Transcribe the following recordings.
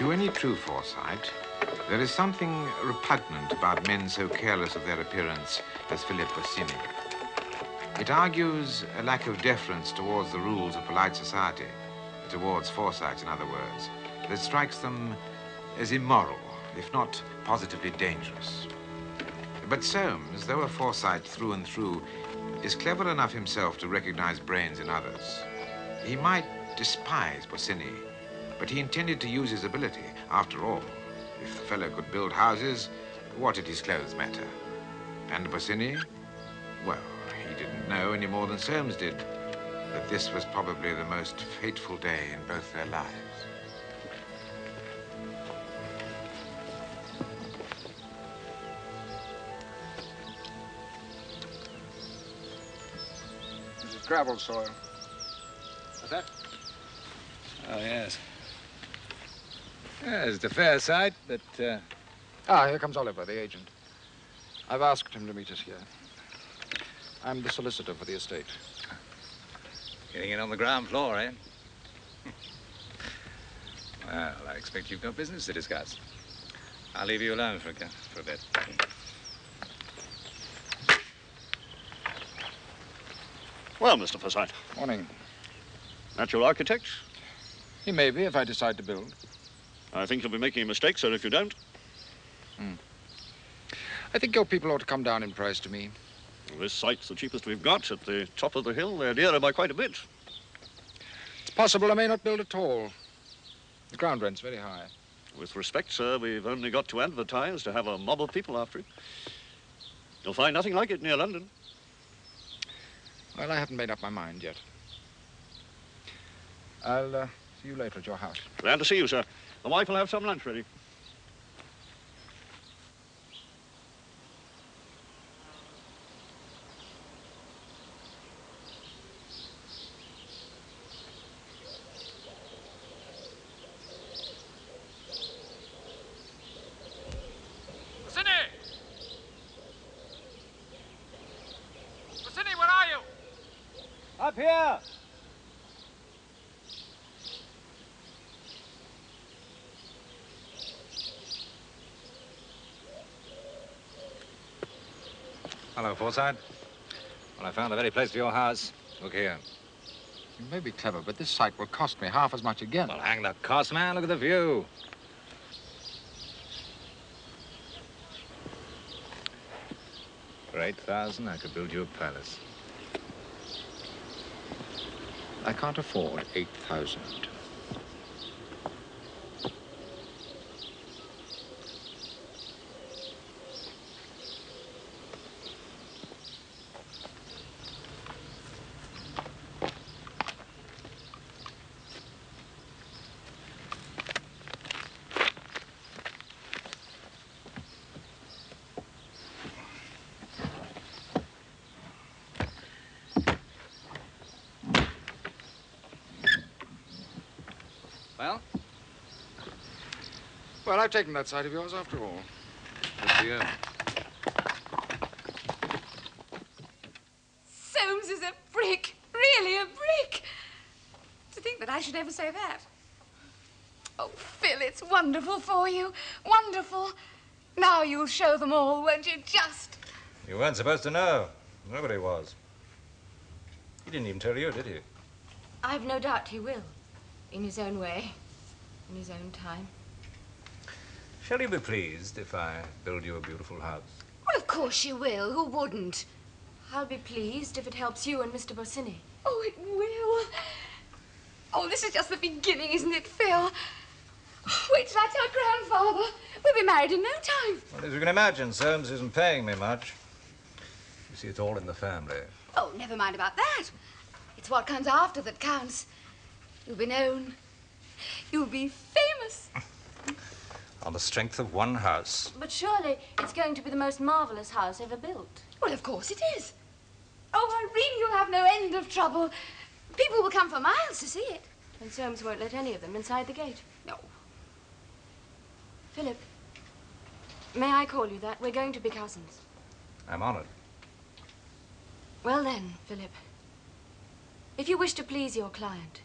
To any true Forsyte, there is something repugnant about men so careless of their appearance as Philip Bossini. It argues a lack of deference towards the rules of polite society, towards Forsyte, in other words, that strikes them as immoral, if not positively dangerous. But Soames, though a Forsyte through and through, is clever enough himself to recognize brains in others. He might despise Bossini, but he intended to use his ability. After all, if the fellow could build houses, what did his clothes matter? And Bossini? Well, he didn't know any more than Soames did that this was probably the most fateful day in both their lives. This is gravel soil. What's that? Oh, yes. Yes, it's a fair sight, but, here comes Oliver, the agent. I've asked him to meet us here. I'm the solicitor for the estate. Getting in on the ground floor, eh? Well, I expect you've got business to discuss. I'll leave you alone for a bit. Well, Mr. Forsythe. Morning. Natural architect? He may be if I decide to build. I think you'll be making a mistake, sir, if you don't. I think your people ought to come down in price to me. Well, this site's the cheapest we've got at the top of the hill. They're dearer by quite a bit. It's possible I may not build at all. The ground rent's very high. With respect, sir, we've only got to advertise to have a mob of people after it. You'll find nothing like it near London. Well, I haven't made up my mind yet. I'll see you later at your house. Glad to see you, sir. The wife will have some lunch ready. Forsythy, where are you? Up here! Hello, Forsythe. Well, I found the very place for your house. Look here. You may be clever, but this site will cost me half as much again. Well, hang the cost, man. Look at the view. For 8,000, I could build you a palace. I can't afford 8,000. Well? Well, I've taken that side of yours after all. Good for you. Soames is a brick. Really a brick. To think that I should ever say that. Oh, Phil, it's wonderful for you. Wonderful. Now you'll show them all, won't you? Just. You weren't supposed to know. Nobody was. He didn't even tell you, did he? I've no doubt he will. In his own way. In his own time. Shall you be pleased if I build you a beautiful house? Well, of course you will. Who wouldn't? I'll be pleased if it helps you and Mr. Bossini. Oh, it will. Oh, this is just the beginning, isn't it, Phil? Wait till I tell Grandfather. We'll be married in no time. Well, as you can imagine, Soames isn't paying me much. You see, it's all in the family. Oh, never mind about that. It's what comes after that counts. You'll be known. You'll be famous. On the strength of one house. But surely it's going to be the most marvelous house ever built. Well, of course it is. Oh, Irene, you'll have no end of trouble. People will come for miles to see it. And Soames won't let any of them inside the gate. No. Philip, may I call you that? We're going to be cousins. I'm honored. Well then, Philip, if you wish to please your client,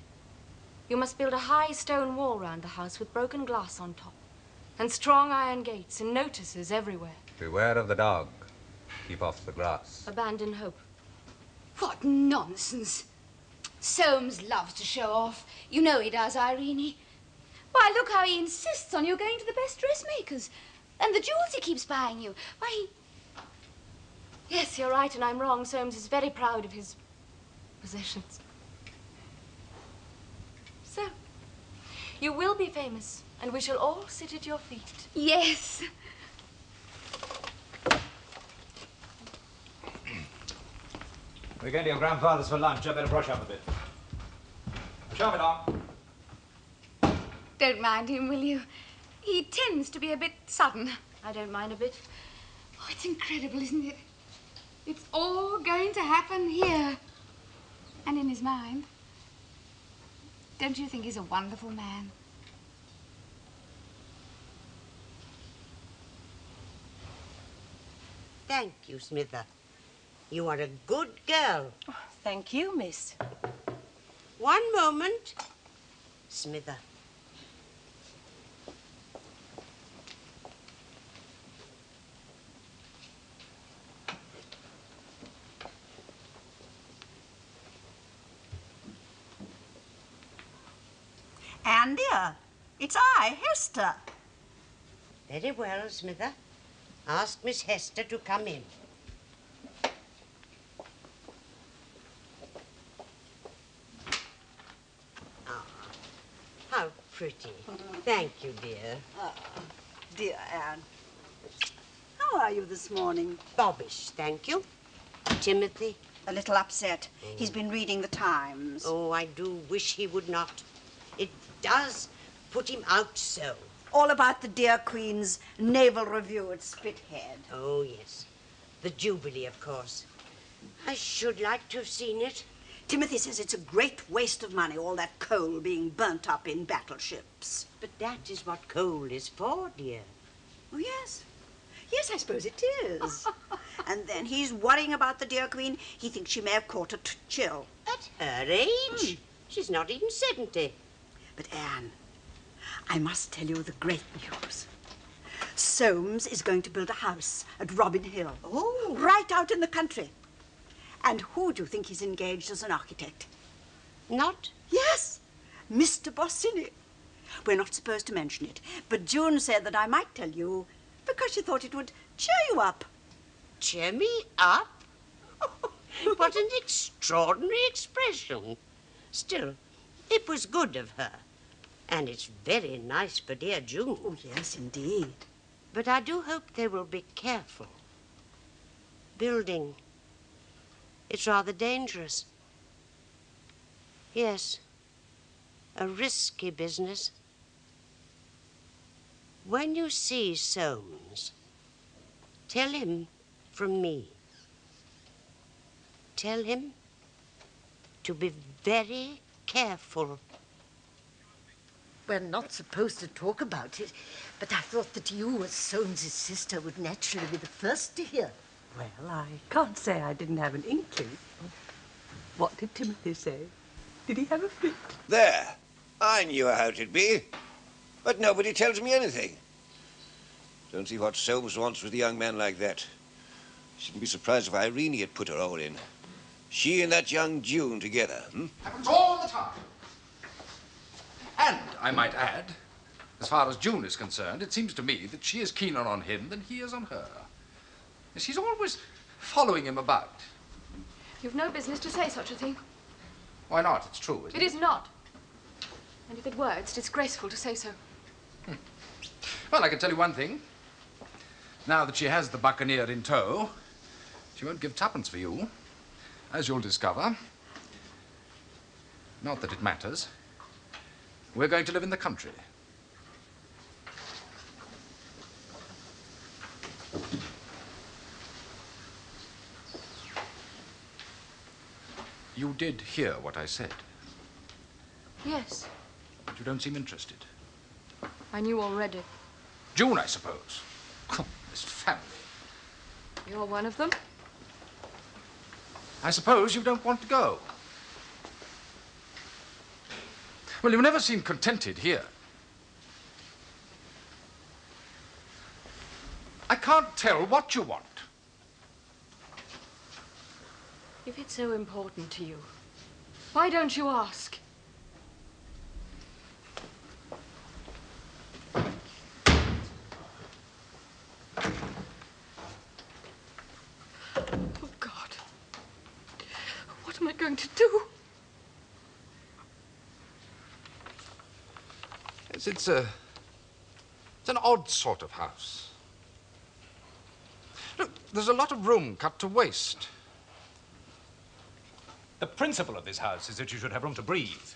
You must build a high stone wall round the house with broken glass on top. And strong iron gates and notices everywhere. Beware of the dog. Keep off the grass. Abandon hope. What nonsense. Soames loves to show off. You know he does, Irene. Why, look how he insists on you going to the best dressmakers. And the jewels he keeps buying you. Why, he... Yes, you're right, and I'm wrong. Soames is very proud of his possessions. So, you will be famous, and we shall all sit at your feet. Yes. We're going to your grandfather's for lunch. I better brush up a bit. Shove it on. Don't mind him, will you? He tends to be a bit sudden. I don't mind a bit. Oh, it's incredible, isn't it? It's all going to happen here. And in his mind. Don't you think he's a wonderful man? Thank you, Smither. You are a good girl. Oh, thank you, miss. One moment. Smither. Anne, dear, it's I, Hester. Very well, Smither. Ask Miss Hester to come in. Ah, how pretty. Thank you, dear. Oh, dear Anne. How are you this morning? Bobbish, thank you. Timothy? A little upset. He's been reading the Times. Oh, I do wish he would not. It does put him out so. All about the dear Queen's naval review at Spithead. Oh, yes. The Jubilee, of course. I should like to have seen it. Timothy says it's a great waste of money, all that coal being burnt up in battleships. But that is what coal is for, dear. Oh, yes. Yes, I suppose it is. And then he's worrying about the dear Queen. He thinks she may have caught a chill. At her age? She's not even 70. But, Anne, I must tell you the great news. Soames is going to build a house at Robin Hill. Oh. Right out in the country. And who do you think he's engaged as an architect? Not? Yes, Mr. Bossini. We're not supposed to mention it, but June said that I might tell you because she thought it would cheer you up. Cheer me up? What an extraordinary expression. Still, it was good of her. And it's very nice for dear June. Oh, yes, indeed. But I do hope they will be careful. Building, it's rather dangerous. Yes, a risky business. When you see Soames, tell him from me. Tell him to be very careful. We're not supposed to talk about it, but I thought that you, as Soames's sister, would naturally be the first to hear. Well, I can't say I didn't have an inkling. What did Timothy say? Did he have a fit? There. I knew how it'd be. But nobody tells me anything. Don't see what Soames wants with a young man like that. Shouldn't be surprised if Irene had put her all in. She and that young June together, Happens all the time. And, I might add, as far as June is concerned, it seems to me that she is keener on him than he is on her. She's always following him about. You've no business to say such a thing. Why not? It's true, isn't it? It is not. And if it were, it's disgraceful to say so. Well, I can tell you one thing. Now that she has the buccaneer in tow, she won't give tuppence for you, as you'll discover. Not that it matters. We're going to live in the country. You did hear what I said. Yes, But you don't seem interested. I knew already. June, I suppose. This family. You're one of them? I suppose you don't want to go. Well, you never seem contented here. I can't tell what you want. If it's so important to you, why don't you ask? Oh, God. What am I going to do? Yes, it's an odd sort of house. Look, there's a lot of room cut to waste. The principle of this house is that you should have room to breathe.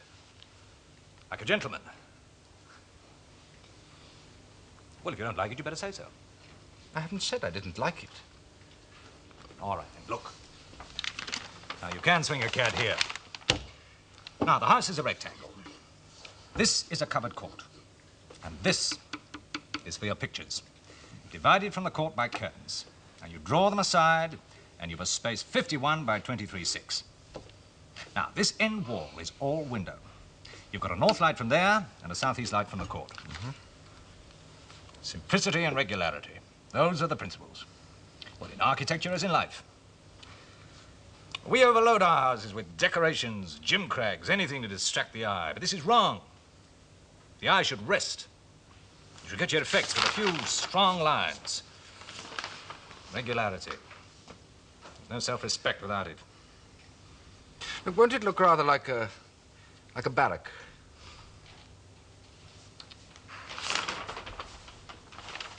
Like a gentleman. Well, if you don't like it, you better say so. I haven't said I didn't like it. All right, then, look. Now, you can swing a cat here. Now, the house is a rectangle. This is a covered court. And this is for your pictures. Divided from the court by curtains. Now, you draw them aside, and you've a space 51 by 23.6. Now, this end wall is all window. You've got a north light from there and a southeast light from the court. Simplicity and regularity. Those are the principles. Well, in architecture as in life. We overload our houses with decorations, gimcracks, anything to distract the eye. But this is wrong. The eye should rest. You should get your effects with a few strong lines. Regularity. There's no self-respect without it. Look, won't it look rather like a barrack?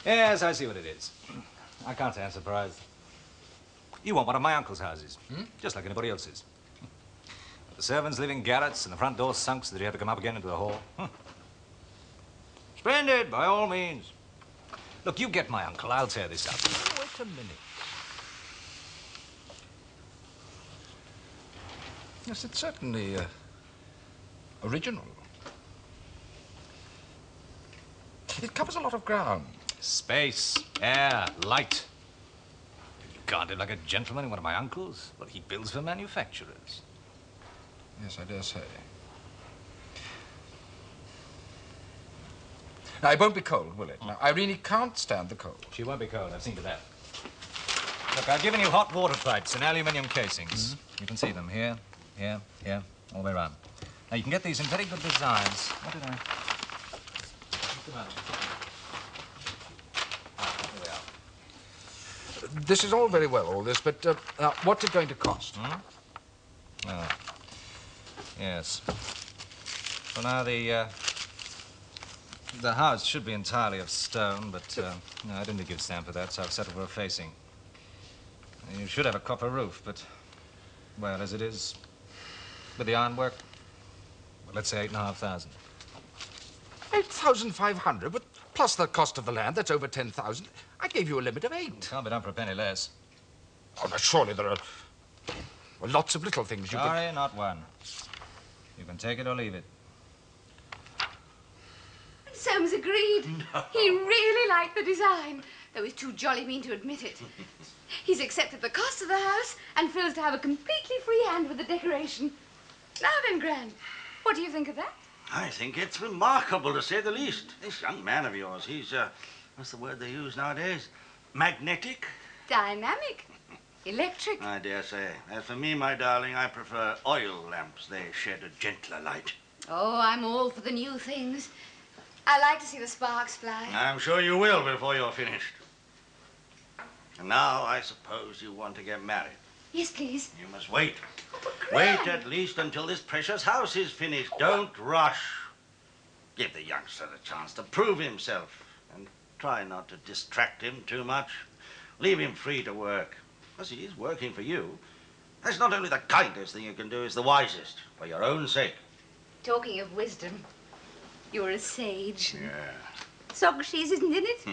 Yes, I see what it is. I can't say I'm surprised. You want one of my uncle's houses, just like anybody else's. The servants live in garrets and the front door sunk so that you have to come up again into the hall. Splendid, by all means. Look, you get my uncle. I'll tear this up. Wait a minute. Yes, it's certainly original. It covers a lot of ground. Space, air, light. You can't live like a gentleman in one of my uncles. Well, he builds for manufacturers. Yes, I dare say. Now, it won't be cold, will it? Now, Irene can't stand the cold. She won't be cold. I've seen to that. Look, I've given you hot water pipes in aluminium casings. You can see them here, here, here, all the way around. Now, you can get these in very good designs. What did I... Come on. Here we are. This is all very well, all this, but now, what's it going to cost? Oh. Yes. Well, now, the house should be entirely of stone, but no, I didn't give stamp for that, so I've settled for a facing. You should have a copper roof, but, well, as it is, with the ironwork, well, let's say 8,500. 8,500, but plus the cost of the land, that's over 10,000. I gave you a limit of 8. Can't be done for a penny less. Oh, now, surely there are lots of little things you Sorry, not one. You can take it or leave it. Soames agreed. No. He really liked the design, though he's too jolly mean to admit it. He's accepted the cost of the house and feels to have a completely free hand with the decoration. Now then, Gran, what do you think of that? I think it's remarkable, to say the least. This young man of yours, he's, what's the word they use nowadays? Magnetic? Dynamic. Electric. I dare say. As for me, my darling, I prefer oil lamps. They shed a gentler light. Oh, I'm all for the new things. I like to see the sparks fly. I'm sure you will before you're finished. And now, I suppose you want to get married. Yes, please. You must wait. Oh, Gran. Wait at least until this precious house is finished. Don't rush. Give the youngster a chance to prove himself. And try not to distract him too much. Leave him free to work. As he is working for you, that's not only the kindest thing you can do, it's the wisest, for your own sake. Talking of wisdom, you're a sage. Yeah. Socrates isn't in it?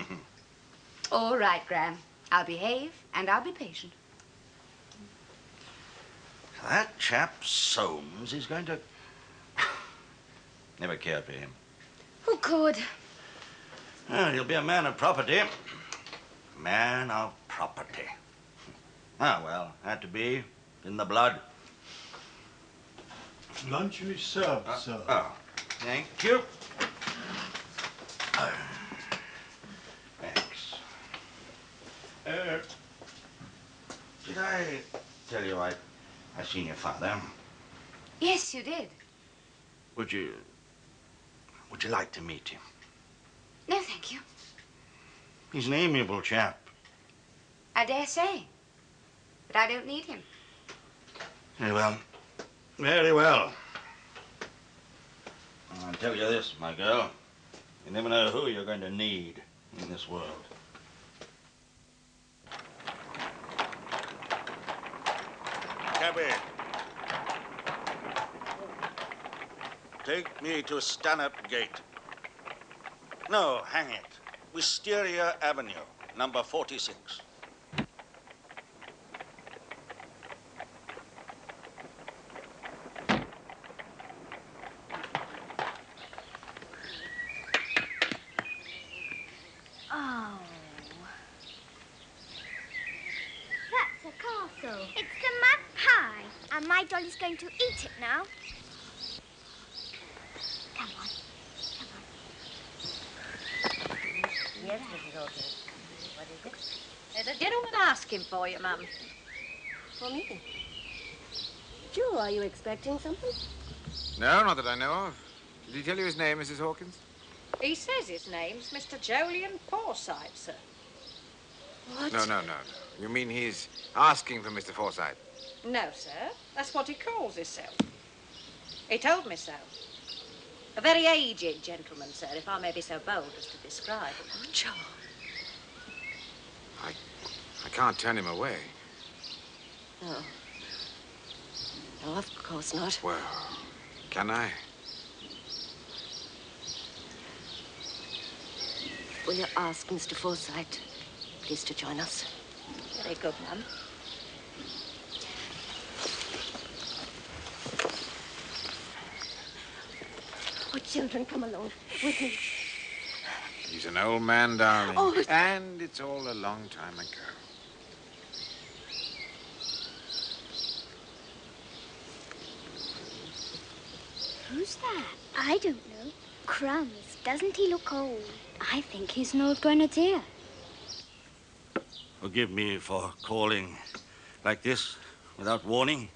All right, Gran. I'll behave and I'll be patient. That chap Soames is going to... Never cared for him. Who could? Well, he'll be a man of property. Man of property. Ah, well, had to be. In the blood. Luncheon is served, sir. Oh. Thank you. Thanks. Did I tell you I seen your father? Yes, you did. Would you like to meet him? No, thank you. He's an amiable chap. I dare say. But I don't need him. Very well. Very well. I'll tell you this, my girl. You never know who you're going to need in this world. Cabby. Take me to Stanhope Gate. No, hang it. Wisteria Avenue, number 46. Oh. That's a castle. It's a mud pie. And my dolly's going to eat it now. Come on. Come on. Yes, Mrs. Hawkins. What is it? There's a gentleman asking for you, Mum. For me? Joe, are you expecting something? No, not that I know of. Did he tell you his name, Mrs. Hawkins? He says his name's Mr. Jolyon Forsythe, sir. What? No. You mean he's asking for Mr. Forsythe? No, sir. That's what he calls himself. He told me so. A very aged gentleman, sir, if I may be so bold as to describe him. Oh, Joe. I can't turn him away. No. No, of course not. Well, can I? Will you ask Mr. Forsythe, please, to join us? Very good, Mum. Oh, children, come along with me. He's an old man, darling. Oh, and it's all a long time ago. Who's that? I don't know. Crumbs, doesn't he look old? I think he's an old grenadier. Forgive me for calling like this without warning.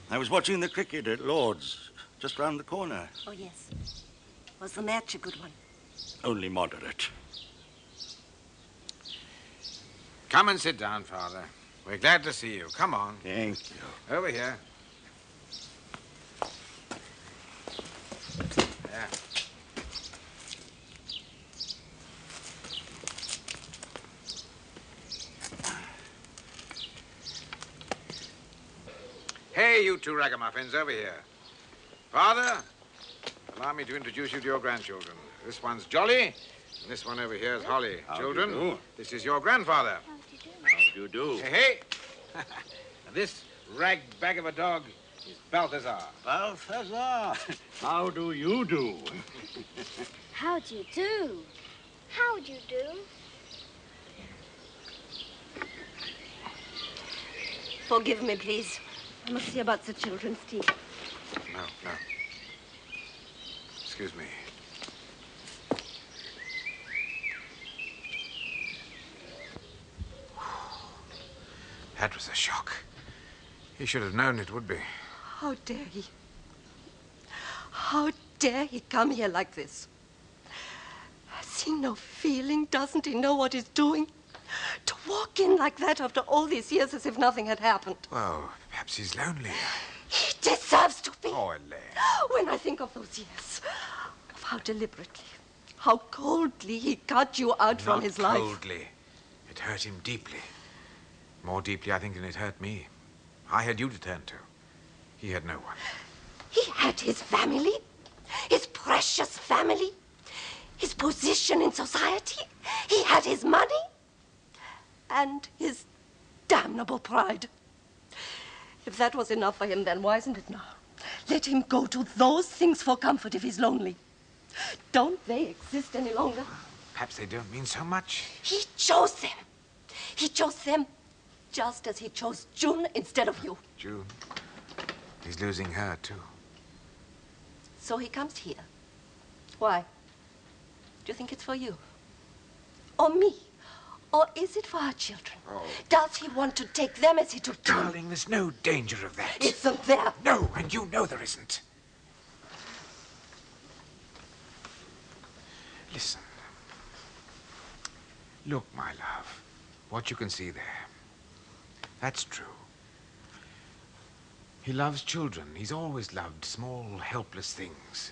I was watching the cricket at Lord's just round the corner. Oh, yes. Was the match a good one? Only moderate. Come and sit down, Father. We're glad to see you. Come on. Thank you. Over here. There. Hey, you two ragamuffins, over here. Father, allow me to introduce you to your grandchildren. This one's Jolly, and this one over here is Holly. How do Children, you do? this is your grandfather. How do you do? Hey. And this rag bag of a dog is Balthazar. Balthazar, how do you do? How do you do? How do you do? Forgive me, please. I must see about the children's tea. No. Excuse me. That was a shock. He should have known it would be. How dare he? How dare he come here like this? Has he no feeling? Doesn't he know what he's doing? To walk in like that after all these years as if nothing had happened. Well, perhaps he's lonely. He deserves to be. Oh, Elaine. When I think of those years, of how deliberately, how coldly he cut you out from his life. Not coldly. It hurt him deeply. More deeply, I think, than it hurt me. I had you to turn to. He had no one. He had his family, his precious family, his position in society. He had his money and his damnable pride. If that was enough for him, then why isn't it now? Let him go to those things for comfort if he's lonely. Don't they exist any longer? Perhaps they don't mean so much. He chose them. He chose them just as he chose June instead of you. June. He's losing her, too. So he comes here. Why? Do you think it's for you? Or me? Or is it for our children? Oh. Does he want to take them as he took you? Darling, there's no danger of that. Isn't there? No, and you know there isn't. Listen. Look, my love, what you can see there. That's true. He loves children. He's always loved small, helpless things.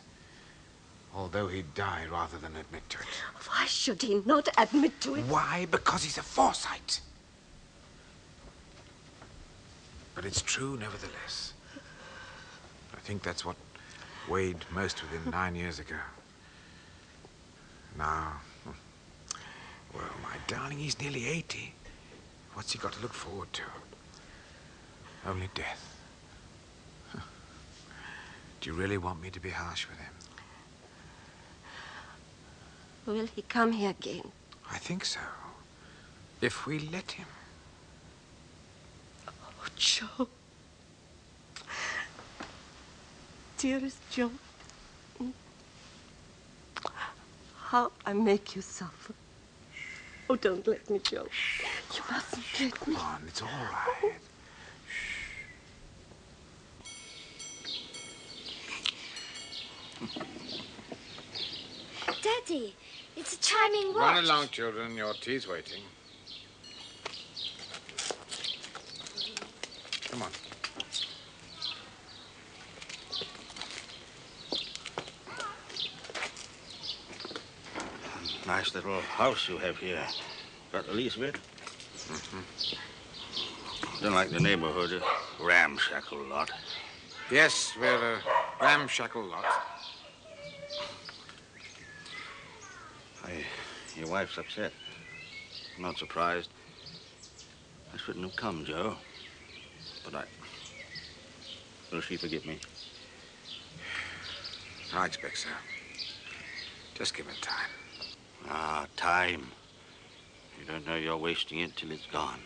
Although he'd die rather than admit to it. Why should he not admit to it? Why? Because he's a Forsyte. But it's true nevertheless. I think that's what weighed most with him 9 years ago. Now, well, my darling, he's nearly 80. What's he got to look forward to? Only death. Do you really want me to be harsh with him? Will he come here again? I think so. If we let him. Oh, Joe. Dearest Joe. How I make you suffer. Oh, don't let me, Joe. You mustn't let me. Come on, it's all right. Daddy, it's a chiming watch. Run along, children. Your tea's waiting. Come on. Nice little house you have here. Got the lease of it? Don't like the neighborhood. A ramshackle lot. Yes, we're a ramshackle lot. Your wife's upset. I'm not surprised. I shouldn't have come, Joe. But will she forgive me? I expect so. Just give it time. Ah, time. You don't know you're wasting it till it's gone.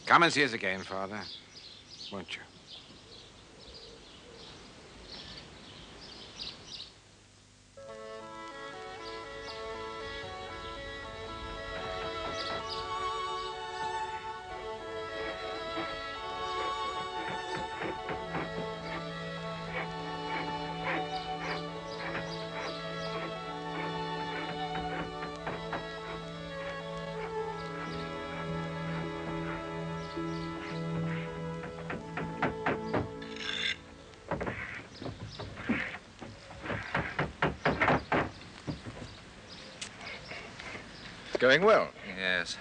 Come and see us again, Father. Won't you? Going well. Yes.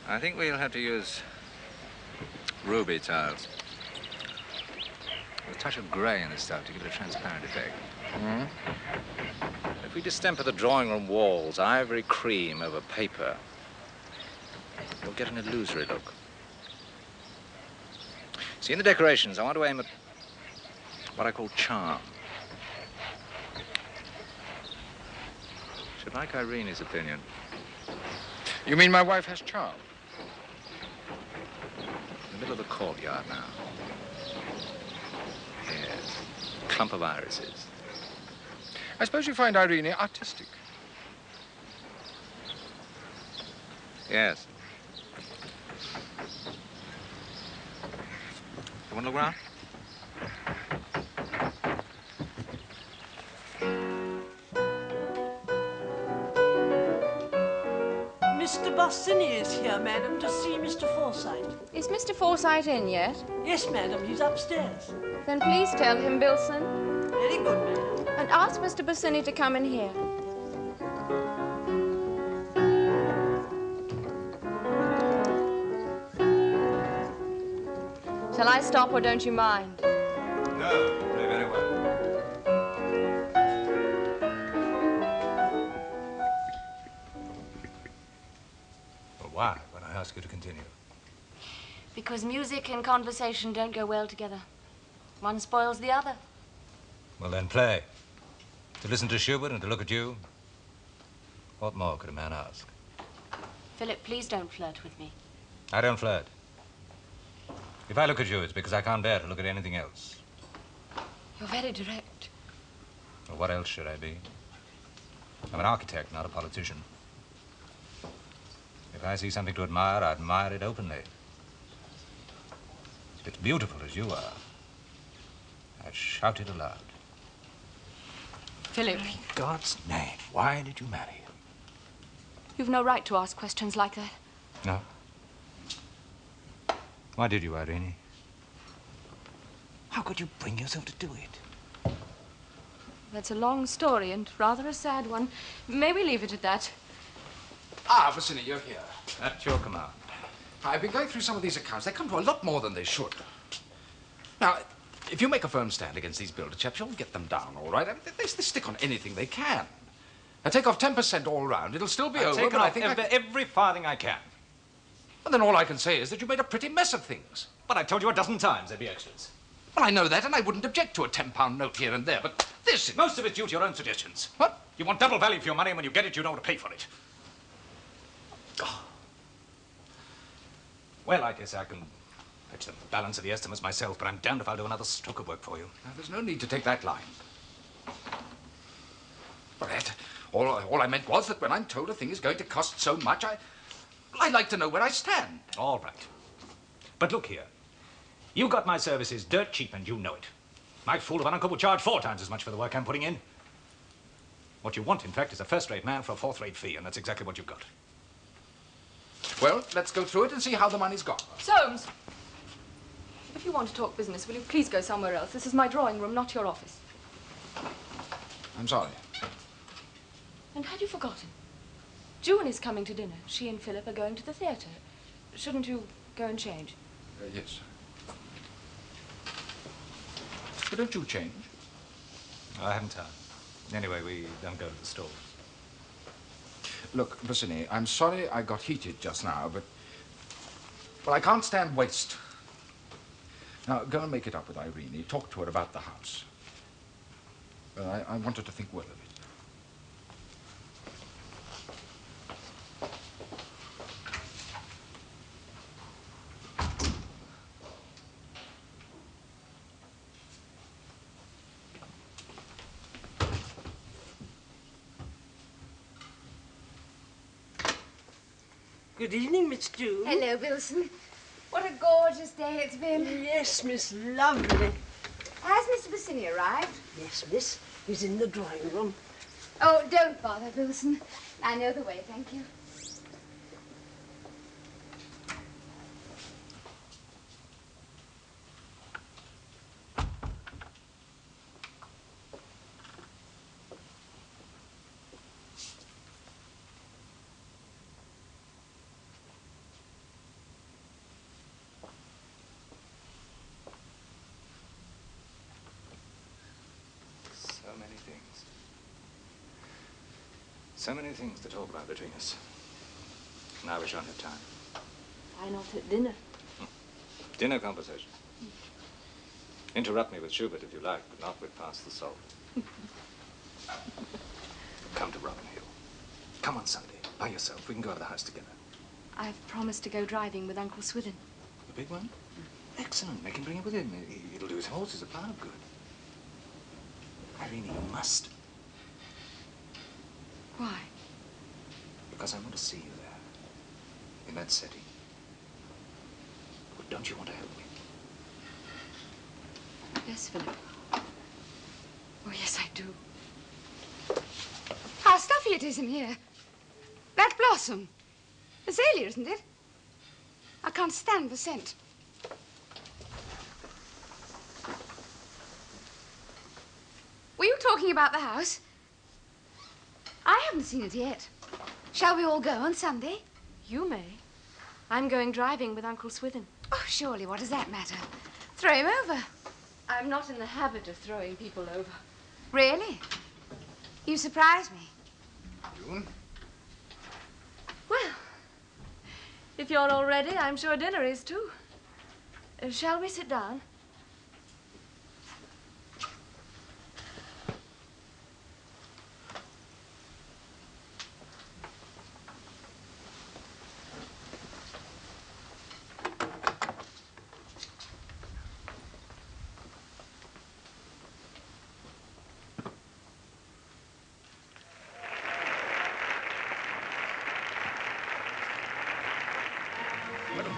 I think we'll have to use ruby tiles. With a touch of grey in the stuff to give it a transparent effect. If we distemper the drawing room walls, ivory cream over paper, you'll get an illusory look. See, in the decorations, I want to aim at what I call charm. Should like Irene's opinion. You mean my wife has charm? In the middle of the courtyard now. Yes. A clump of irises. I suppose you find Irene artistic. Yes. You want to look around? Mr. Bossini is here, madam, to see Mr. Forsyte. Is Mr. Forsyte in yet? Yes, madam, he's upstairs. Then please tell him, Bilson. Very good, madam. And ask Mr. Bossini to come in here. Shall I stop or don't you mind? No, you play very well. Why, when I ask you to continue? Because music and conversation don't go well together. One spoils the other. Well, then play. To listen to Schubert and to look at you. What more could a man ask? Philip, please don't flirt with me. I don't flirt. If I look at you, it's because I can't bear to look at anything else. You're very direct. Well, what else should I be? I'm an architect, not a politician. If I see something to admire, I admire it openly. If it's beautiful as you are, I'd shout it aloud. Philip. In God's name, why did you marry him? You've no right to ask questions like that. No? Why did you, Irene? How could you bring yourself to do it? That's a long story and rather a sad one. May we leave it at that? Ah, Forsythe, you're here. At your command. I've been going through some of these accounts. They come to a lot more than they should. Now, if you make a firm stand against these builder chaps, you'll get them down, all right? I mean, they stick on anything they can. I take off 10% all round. It'll still be over, Take but off I think every farthing I can. Well, then all I can say is that you made a pretty mess of things. But I told you a dozen times there'd be extras. Well, I know that, and I wouldn't object to a £10 note here and there, but this... Most of it's due to your own suggestions. What? You want double value for your money, and when you get it, you don't want to pay for it. Oh. Well, I guess I can fetch the balance of the estimates myself, but I'm damned if I'll do another stroke of work for you. Now, there's no need to take that line. Well, Ed, all I meant was that when I'm told a thing is going to cost so much, I'd like to know where I stand. All right. But look here. You got my services dirt cheap, and you know it. My fool of an uncle will charge 4 times as much for the work I'm putting in. What you want, in fact, is a first-rate man for a fourth-rate fee, and that's exactly what you've got. Well, let's go through it and see how the money's gone. Soames! If you want to talk business, will you please go somewhere else? This is my drawing room, not your office. I'm sorry. And had you forgotten? June is coming to dinner. She and Philip are going to the theatre. Shouldn't you go and change? Yes. But don't you change? I haven't time. Anyway, we don't go to the store. Look, Forsythe, I'm sorry I got heated just now, but I can't stand waste. Now, go and make it up with Irene. Talk to her about the house. I want her to think well of it. Good evening, Miss June. Hello, Wilson. What a gorgeous day it's been. Yes, Miss, lovely. Has Mr. Bassini arrived? Yes, Miss. He's in the drawing room. Oh, don't bother, Wilson. I know the way, thank you. So many things to talk about between us. Now we shan't have time. Why not at dinner? Dinner conversation. Interrupt me with Schubert if you like, but not with Pass the Salt. Come to Robin Hill. Come on Sunday, by yourself. We can go to the house together. I've promised to go driving with Uncle Swithin. The big one? Excellent. Make him bring it with him. It'll do his horses a pile of good. Irene, you must. Why? Because I want to see you there. In that setting. But don't you want to help me? Yes, Philip. Oh, yes, I do. How stuffy it is in here. That blossom. Azalea, isn't it? I can't stand the scent. Were you talking about the house? I haven't seen it yet. Shall we all go on Sunday? You may. I'm going driving with Uncle Swithin. Oh, surely, what does that matter? Throw him over. I'm not in the habit of throwing people over. Really? You surprise me. June? Well, if you're all ready, I'm sure dinner is too. Shall we sit down?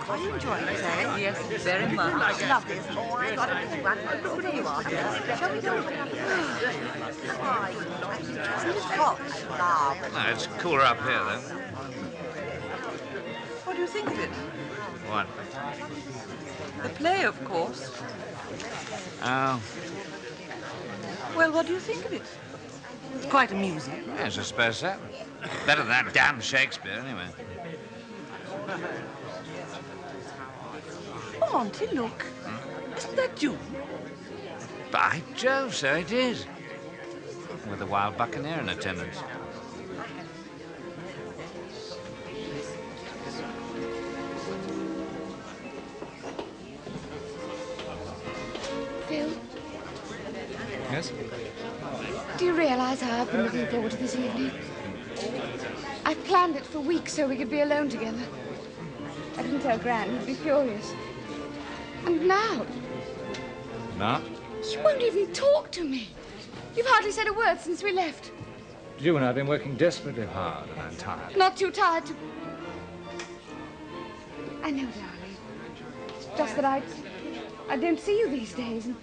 Are you enjoying it, Sága? Yes, very much. It's lovely, isn't it? Oh, I got a big one. Oh, there you are, dear. Shall we go? Isn't it hot? No, it's cooler up here, though. What do you think of it? What? The play, of course. Oh, Well, what do you think of it? Quite amusing. yes, I suppose so. Better than that damn Shakespeare, anyway. Oh, Auntie, look. Isn't that June? By Jove, so it is. With a wild buccaneer in attendance. Phil, Yes? do you realize how I've been looking forward to this evening? I've planned it for weeks so we could be alone together. I didn't tell Gran, he'd be furious. And now, Now? you won't even talk to me. You've hardly said a word since we left. You and I have been working desperately hard, and I'm tired. Not too tired to... I know, darling. It's just that I don't see you these days, and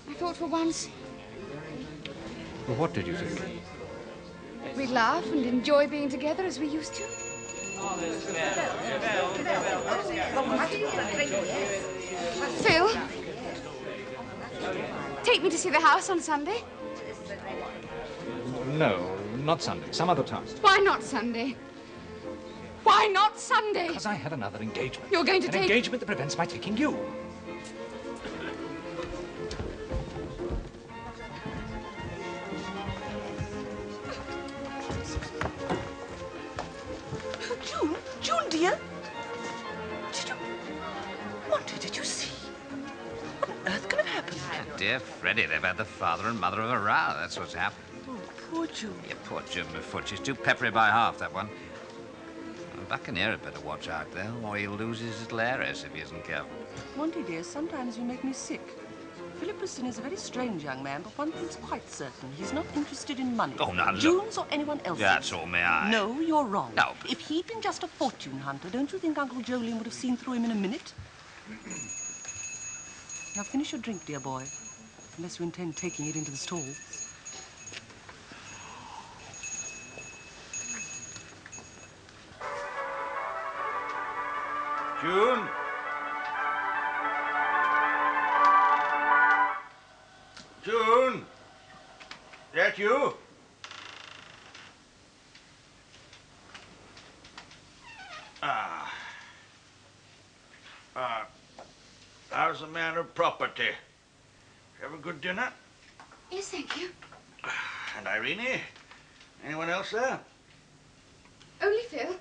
I thought for once Well, what did you think? we'd laugh and enjoy being together as we used to. Phil, take me to see the house on Sunday. No, not Sunday. Some other time. Why not Sunday? Why not Sunday? Because I have another engagement. You're going to An take... engagement that prevents my taking you. Oh, June, dear. Did you see? What on earth could have happened? Dear Freddie, they've had the father and mother of a row. That's what's happened. Oh, poor June. Yeah, poor June, my foot. She's too peppery by half, that one. The buccaneer had better watch out, though, or he'll lose his little heiress if he isn't careful. Monty, dear, sometimes you make me sick. Philip Forsythe is a very strange young man, but one thing's quite certain. He's not interested in money. Oh, now, look. June's or anyone else's. That's all, may I? No, you're wrong. No. If he'd been just a fortune hunter, don't you think Uncle Jolene would have seen through him in a minute? Now finish your drink, dear boy. Unless you intend taking it into the stalls. June? June? That you? How's the man of property? Have a good dinner? Yes, thank you. And Irene? Anyone else there? Only Phil.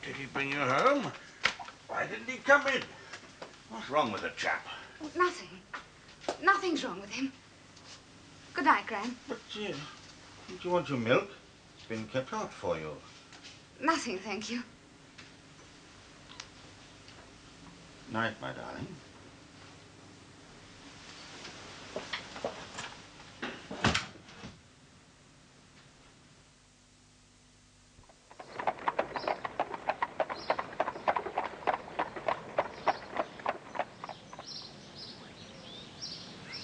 Did he bring you home? Why didn't he come in? What's wrong with the chap? Nothing. Nothing's wrong with him. Good night, Gran. But, don't you want your milk? It's been kept out for you. Nothing, thank you. Night, my darling.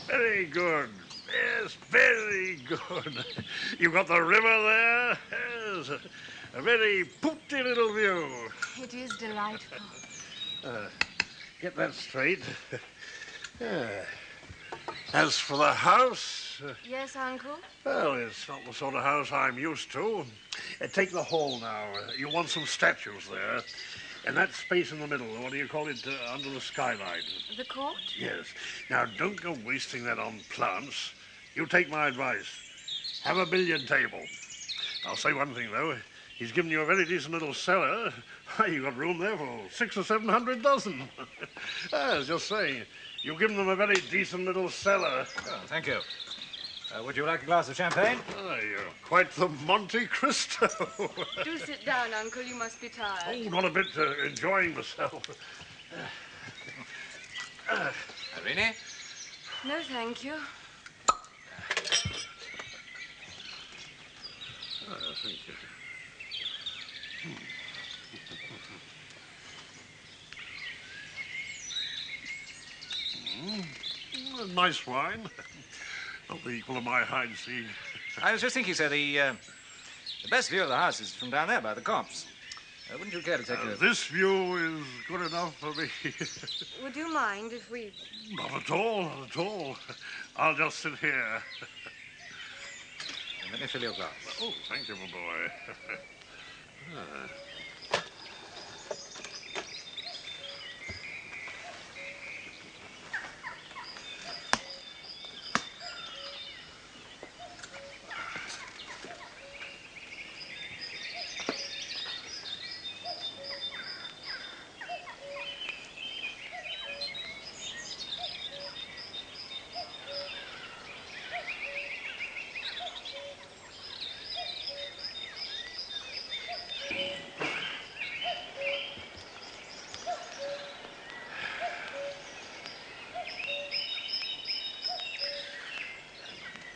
Very good. Yes, very good. You've got the river there. Yes, a very pooty little view. It is delightful. Get that straight. As for the house, Yes, Uncle? well, it's not the sort of house I'm used to. Take the hall now. You want some statues there. And that space in the middle, what do you call it, under the skylight? The court? Yes. Now, don't go wasting that on plants. You take my advice. Have a billiard table. I'll say one thing, though. He's given you a very decent little cellar. Why, you've got room there for 600 or 700 dozen. I was just saying, you've given them a very decent little cellar. Oh, thank you. Would you like a glass of champagne? Oh, you're quite the Monte Cristo. Do sit down, Uncle. You must be tired. Oh, not a bit, enjoying myself. Irene? No, thank you. Thank you. Nice wine. Not the equal of my hide seed. I was just thinking, sir, the best view of the house is from down there by the copse. Wouldn't you care to take a... This view is good enough for me. Would you mind if we... Not at all, not at all. I'll just sit here. Let me fill your glass. Oh, thank you, my boy.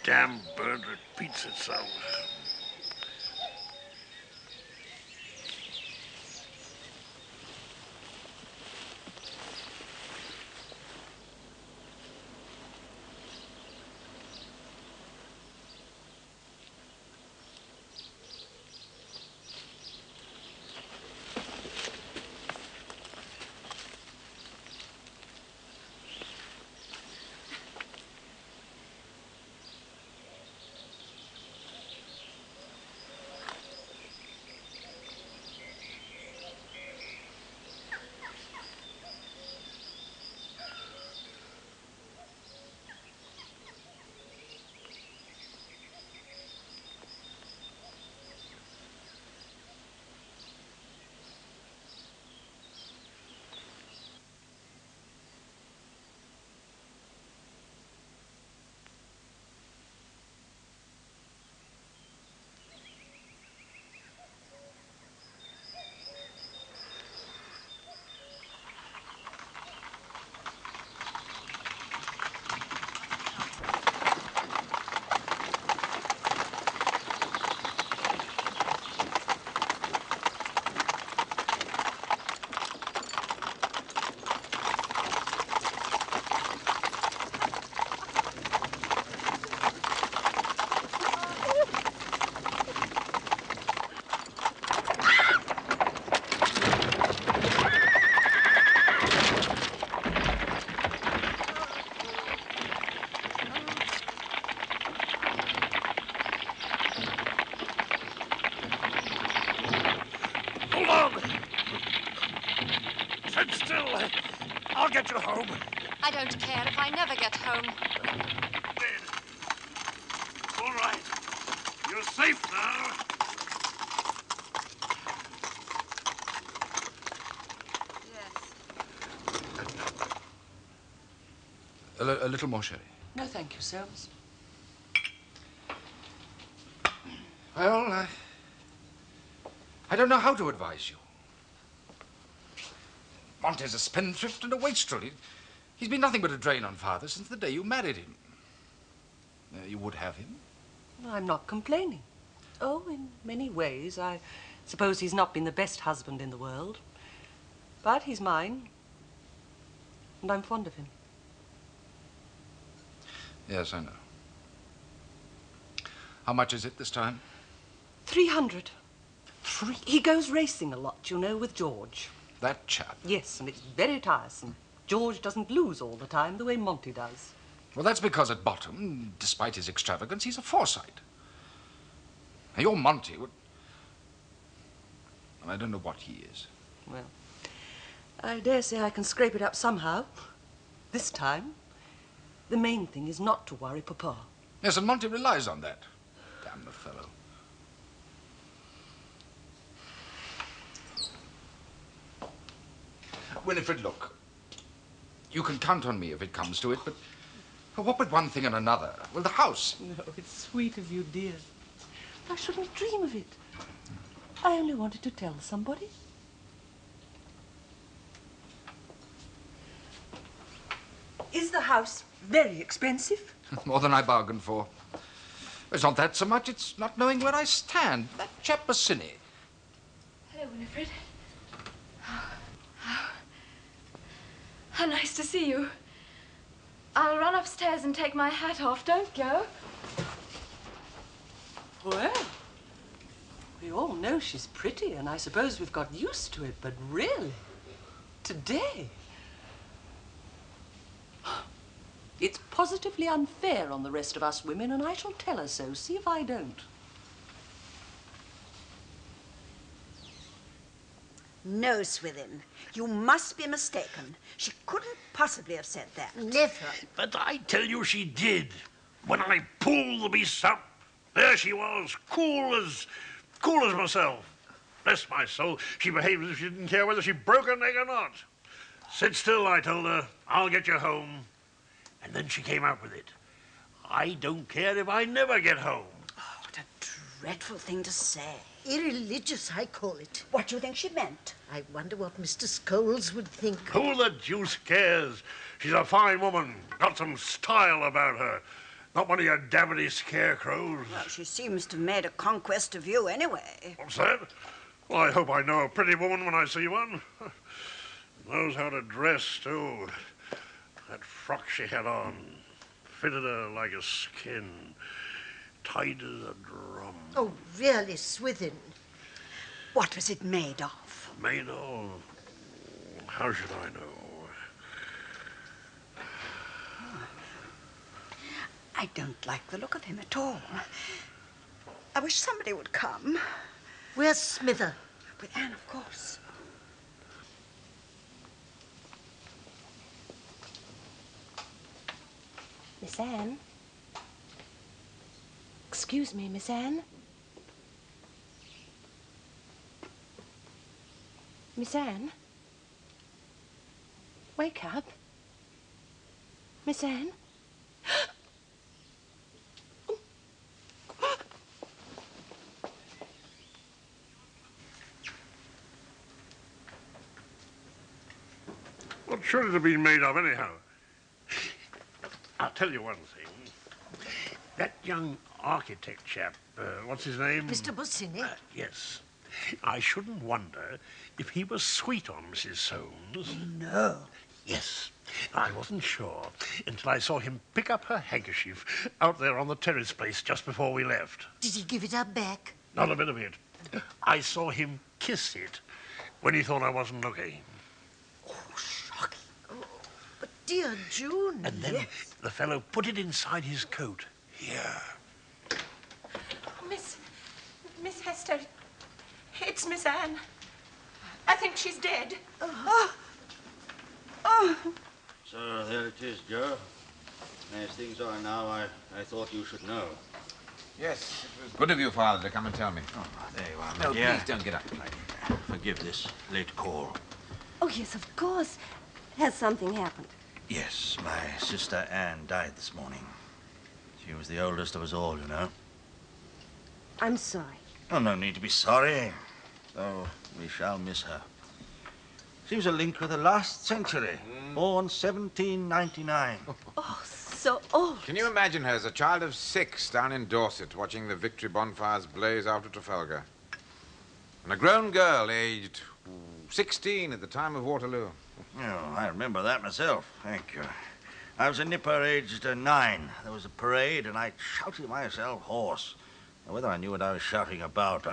Damn bird repeats itself. Sit still. I'll get you home. I don't care if I never get home. Dead. All right. You're safe now. A little more sherry. No, thank you, Soames. Well, I don't know how to advise you. Monty's a spendthrift and a wastrel. He's been nothing but a drain on Father since the day you married him. You would have him? I'm not complaining. Oh, in many ways, I suppose he's not been the best husband in the world. But he's mine, and I'm fond of him. Yes, I know. How much is it this time? 300. He goes racing a lot, you know, with George. That chap? Yes, and it's very tiresome. George doesn't lose all the time the way Monty does. Well, that's because at bottom, despite his extravagance, he's a Forsyte. Now, your Monty would... I don't know what he is. Well, I dare say I can scrape it up somehow. This time. The main thing is not to worry Papa. Yes, and Monty relies on that. Damn the fellow. Winifred, look. You can count on me if it comes to it, but what with one thing and another? Well, the house. No, it's sweet of you, dear. I shouldn't dream of it. I only wanted to tell somebody. Is the house very expensive? More than I bargained for. It's not that so much, it's not knowing where I stand. That chap Bassini. Hello, Winifred. How nice to see you. I'll run upstairs and take my hat off. Don't go. Well, we all know she's pretty, and I suppose we've got used to it, but really, today, it's positively unfair on the rest of us women, and I shall tell her so. See if I don't. No, Swithin, you must be mistaken. She couldn't possibly have said that. Never. But I tell you she did. When I pulled the beast up, there she was, cool as myself. Bless my soul, she behaved as if she didn't care whether she broke her neck or not. Sit still, I told her. I'll get you home. And then she came out with it. I don't care if I never get home. Oh, what a dreadful thing to say. Irreligious, I call it. What do you think she meant? I wonder what Mr. Scholes would think. Who the deuce cares? She's a fine woman. Got some style about her. Not one of your dabbity scarecrows. Well, she seems to have made a conquest of you anyway. What's that? Well, I hope I know a pretty woman when I see one. Knows how to dress, too. That frock she had on fitted her like a skin. Tight as a drum. Oh, really, Swithin? What was it made of? Made of? How should I know? I don't like the look of him at all. I wish somebody would come. Where's Smither? With Anne, of course. Miss Anne? Excuse me, Miss Anne? Miss Anne? Wake up. Miss Anne? What should it have been made of, anyhow? I'll tell you one thing. That young architect chap, what's his name? Mr. Bosinney? Yes. I shouldn't wonder if he was sweet on Mrs. Soames. No. Yes. I wasn't sure until I saw him pick up her handkerchief out there on the terrace place just before we left. Did he give it up back? Not a bit of it. I saw him kiss it when he thought I wasn't looking. Oh, shocking. Oh, but dear June. And then yes. the fellow put it inside his coat. Here. Miss Hester, it's Miss Anne. I think she's dead. Oh. So there it is, Joe. As things are now, I thought you should know. Yes, it was good of you, Father, to come and tell me. Oh, there you are, my No, dear. please don't get up, lady. Forgive this late call. Oh, yes, of course. Has something happened? Yes, my sister Anne died this morning. She was the oldest of us all, you know. I'm sorry. Oh, no need to be sorry. Though we shall miss her. She was a link with the last century. Born 1799. Oh, so old. Can you imagine her as a child of 6 down in Dorset watching the victory bonfires blaze after Trafalgar? And a grown girl aged 16 at the time of Waterloo. Oh, I remember that myself. Thank you. I was a nipper aged 9. There was a parade and I shouted myself hoarse. Now, whether I knew what I was shouting about.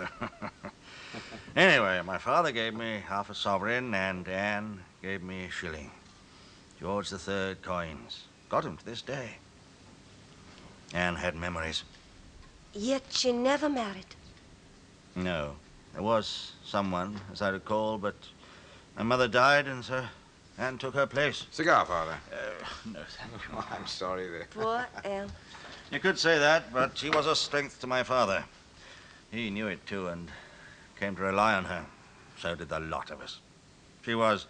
Anyway, my father gave me half a sovereign and Anne gave me a shilling. George III coins. Got him to this day. Anne had memories. Yet she never married. No. There was someone, as I recall, but my mother died and so Anne took her place. Cigar, Father? No, thank you. Oh, I'm sorry there. Poor Anne. You could say that, but she was a strength to my father. He knew it, too, and came to rely on her. So did the lot of us. She was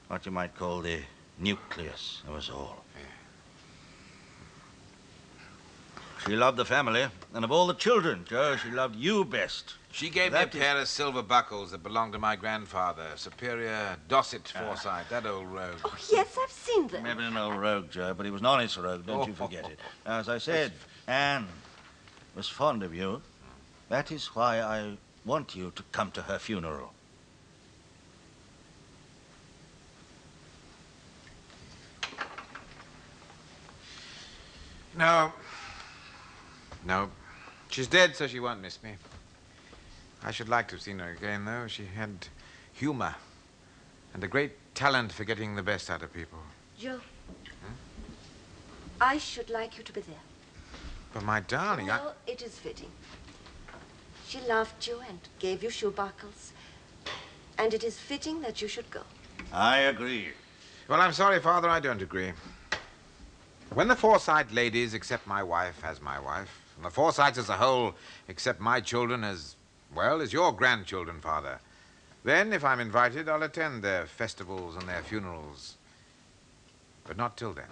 what you might call the nucleus of us all. She loved the family, and of all the children, Joe, she loved you best. She gave me a pair of silver buckles that belonged to my grandfather, Superior Dorset Forsythe, that old rogue. Oh, yes, I've seen them. Maybe an old rogue, Joe, but he was an honest rogue, don't you forget it. As I said, Anne was fond of you. That is why I want you to come to her funeral. No. No. She's dead, so she won't miss me. I should like to have seen her again, though. She had humor and a great talent for getting the best out of people. Joe, I should like you to be there. But my darling, Well, it is fitting. She loved you and gave you shoe buckles. And it is fitting that you should go. I agree. Well, I'm sorry, Father, I don't agree. When the Forsyte ladies accept my wife as my wife, and the Forsytes as a whole accept my children as, well, as your grandchildren, Father, then, if I'm invited, I'll attend their festivals and their funerals. But not till then.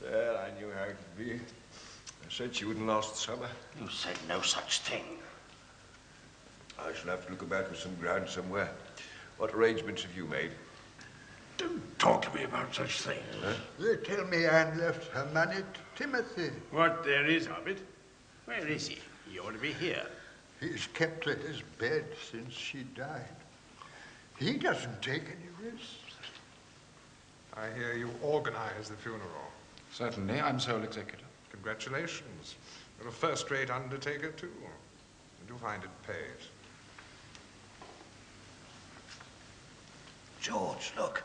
There, I knew how it would be. I said she wouldn't last the summer. You said no such thing. I shall have to look about for some ground somewhere. What arrangements have you made? Don't talk to me about such things. Huh? They tell me Anne left her money to Timothy. What there is of it. Where is he? He ought to be here. He's kept to his bed since she died. He doesn't take any risks. I hear you organize the funeral. Certainly, I'm sole executor. Congratulations. You're a first-rate undertaker, too. I do find it pays. George, look.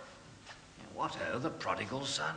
What o' the prodigal son?